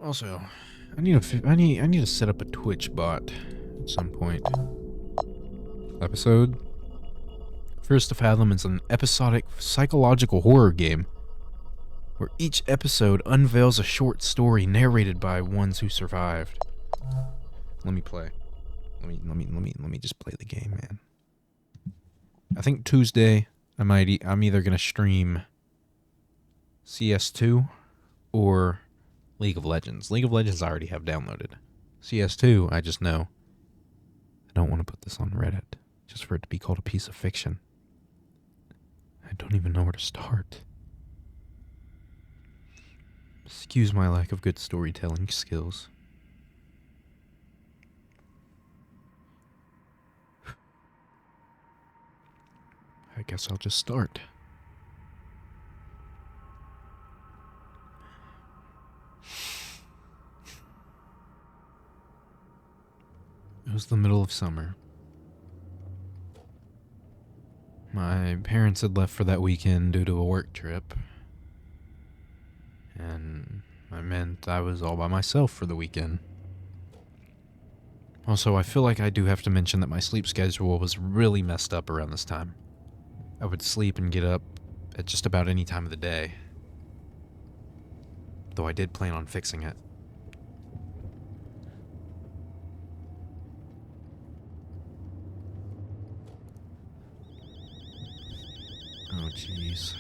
Also, I need to set up a Twitch bot at some point. Episode. First to Fathom is an episodic psychological horror game where each episode unveils a short story narrated by ones who survived. Let me play. Let me just play the game, man. I think Tuesday I'm either gonna stream CS2 or League of Legends. League of Legends I already have downloaded. CS2, I just know I don't want to put this on Reddit just for it to be called a piece of fiction. I don't even know where to start. Excuse my lack of good storytelling skills. I guess I'll just start. It was the middle of summer. My parents had left for that weekend due to a work trip. And I meant I was all by myself for the weekend. Also, I feel like I do have to mention that my sleep schedule was really messed up around this time. I would sleep and get up at just about any time of the day. Though I did plan on fixing it. Oh, jeez.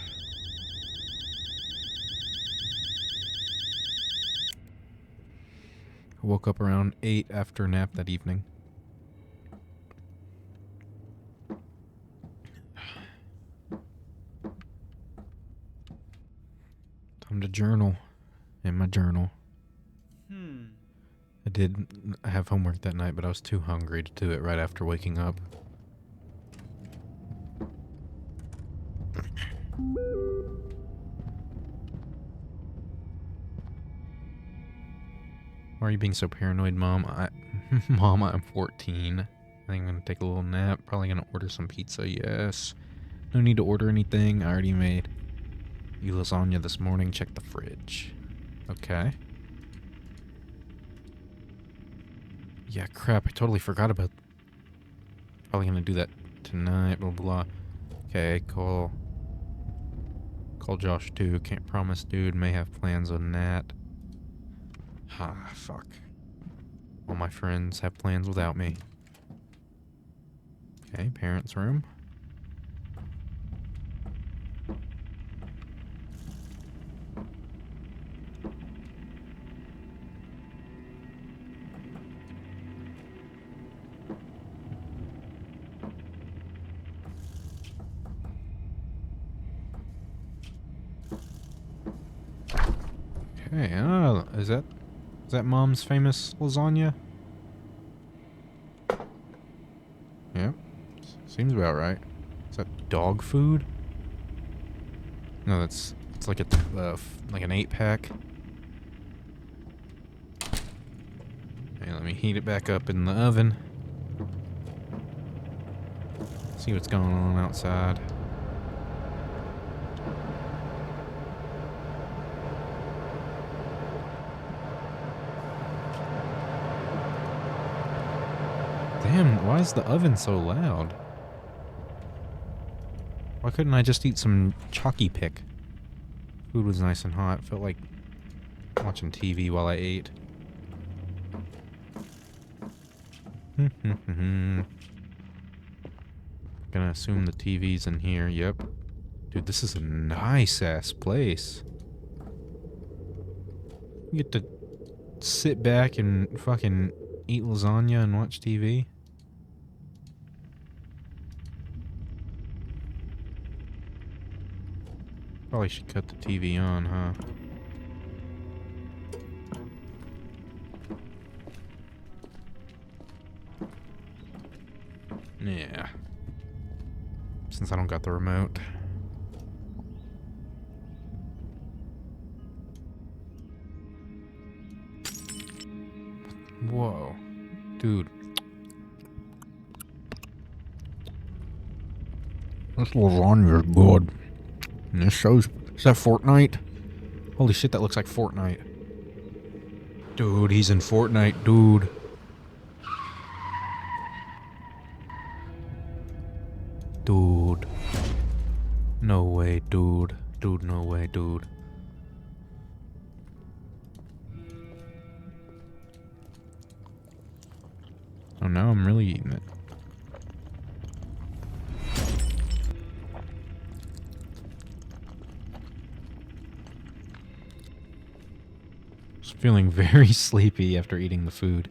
I woke up around 8 after a nap that evening. Time to journal. In my journal. I did have homework that night, but I was too hungry to do it right after waking up. Why are you being so paranoid, Mom? Mom, I'm 14. I think I'm gonna take a little nap. Probably gonna order some pizza, yes. No need to order anything. I already made you lasagna this morning. Check the fridge. Okay. Yeah, crap. I totally forgot about... Probably gonna do that tonight, blah, blah. Okay, call Josh too. Can't promise, dude. May have plans on that. Ah, fuck. All my friends have plans without me. Okay, parents' room. Okay, is that Mom's famous lasagna? Yep. Seems about right. Is that dog food? No, it's like a like an 8-pack. Okay, let me heat it back up in the oven. See what's going on outside. Damn, why is the oven so loud? Why couldn't I just eat some chalky pick? Food was nice and hot. Felt like watching TV while I ate. Gonna assume the TV's in here. Yep. Dude, this is a nice-ass place. You get to sit back and fucking eat lasagna and watch TV. Probably should cut the TV on, huh? Yeah. Since I don't got the remote. Whoa. Dude. This lasagna is good. And this shows... Is that Fortnite? Holy shit, that looks like Fortnite. Dude, he's in Fortnite, dude. Dude. No way, dude. Dude, no way, dude. Oh, now I'm really eating it. Just feeling very sleepy after eating the food.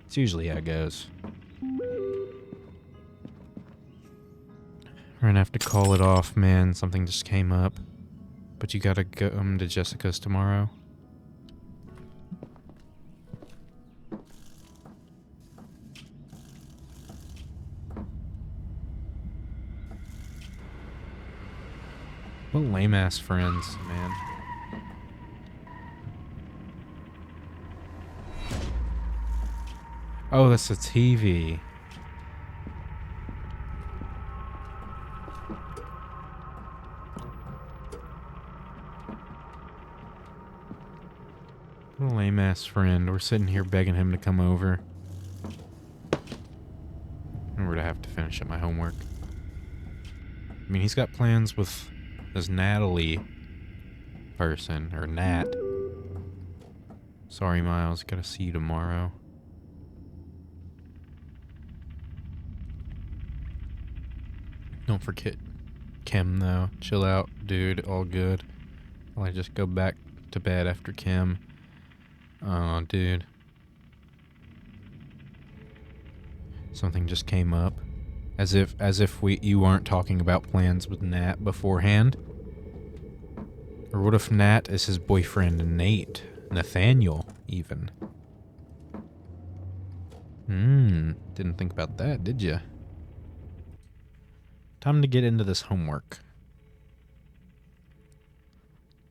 It's usually how it goes. We're gonna have to call it off, man. Something just came up. But you gotta go to Jessica's tomorrow. What lame-ass friends, man. Oh, that's the TV. What a lame-ass friend. We're sitting here begging him to come over. And we're gonna have to finish up my homework. I mean, he's got plans with this Natalie person, or Nat. Sorry, Miles. Gotta see you tomorrow. Don't forget Kim, though. Chill out, dude. All good. I'll just go back to bed after Kim. Oh, dude. Something just came up. As if you weren't talking about plans with Nat beforehand. Or what if Nat is his boyfriend and Nate? Nathaniel, even. Didn't think about that, did ya? Time to get into this homework.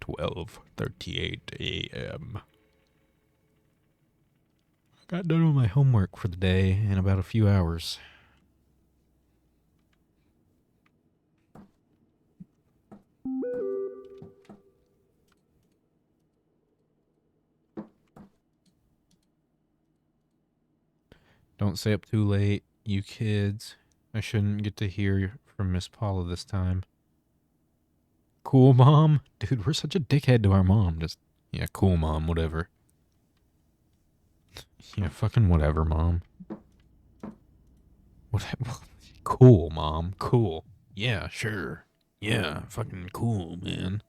12:38 a.m. I got done with my homework for the day in about a few hours. Don't stay up too late, you kids. I shouldn't get to hear from Miss Paula this time. Cool, Mom? Dude, we're such a dickhead to our mom. Just, yeah, cool, Mom, whatever. Yeah, fucking whatever, Mom. Whatever. Cool, Mom, cool. Yeah, sure. Yeah, fucking cool, man.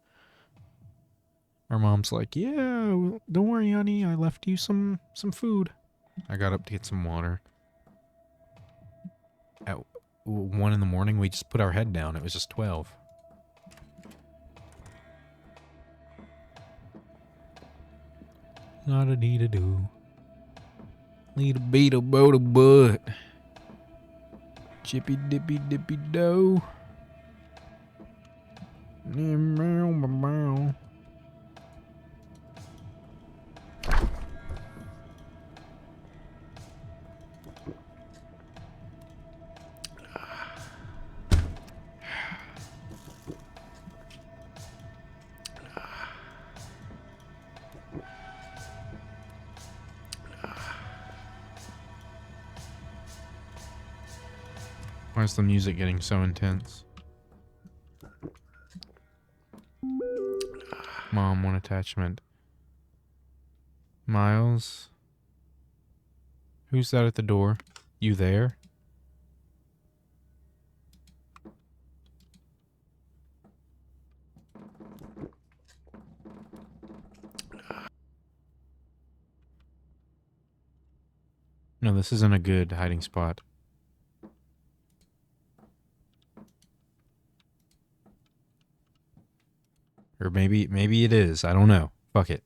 Our mom's like, yeah, don't worry, honey. I left you some food. I got up to get some water. At 1 in the morning, we just put our head down. It was just 12. Not a need to do. Need a beat a boat a butt. Chippy dippy dippy dough. Meow meow meow. Why is the music getting so intense? Mom, one attachment. Miles? Who's that at the door? You there? No, this isn't a good hiding spot. Or maybe it is. I don't know. Fuck it.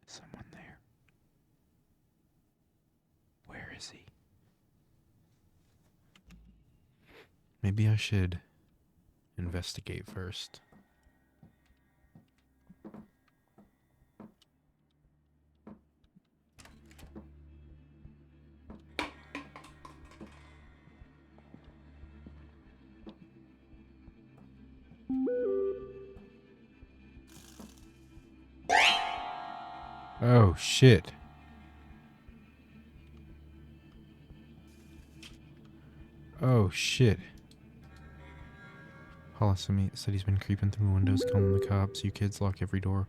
Is someone there? Where is he? Maybe I should investigate first. Oh, shit. Oh, shit. Policy said he's been creeping through windows, calling the cops. You kids lock every door.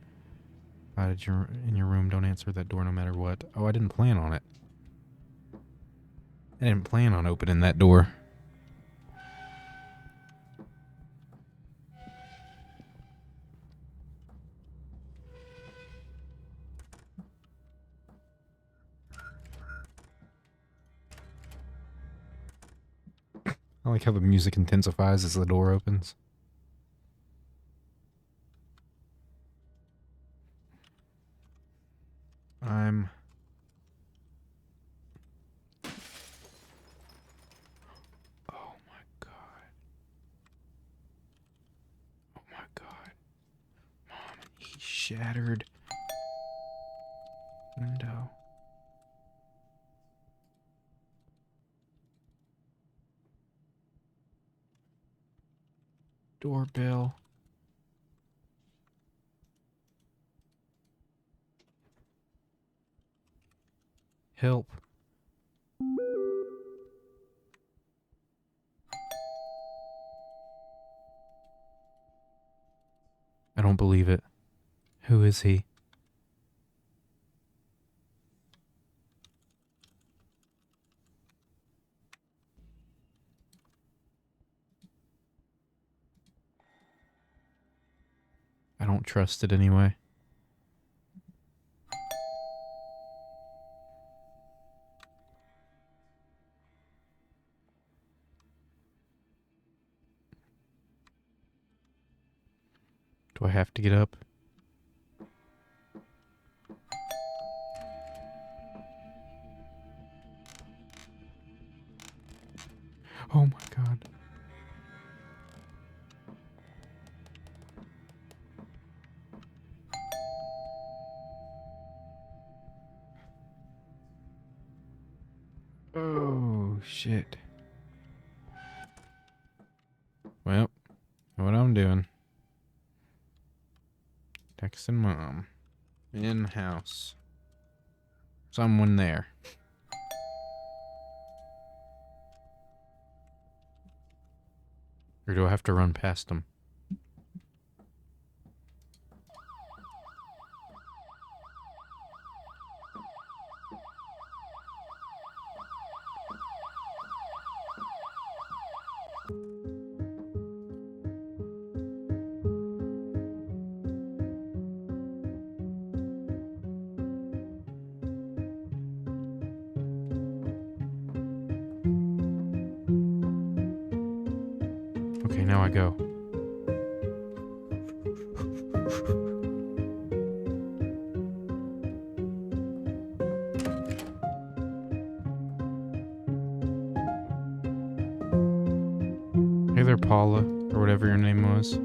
In your room, don't answer that door no matter what. Oh, I didn't plan on it. I didn't plan on opening that door. I like how the music intensifies as the door opens. I'm... Oh my god. Oh my god. Mom, he shattered window. Doorbell. Help. I don't believe it. Who is he? I don't trust it anyway. Do I have to get up? Oh my god. Oh, shit. Well, what I'm doing. Texting mom. In house. Someone there. Or do I have to run past them? Okay, now I go. Hey there, Paula, or whatever your name was.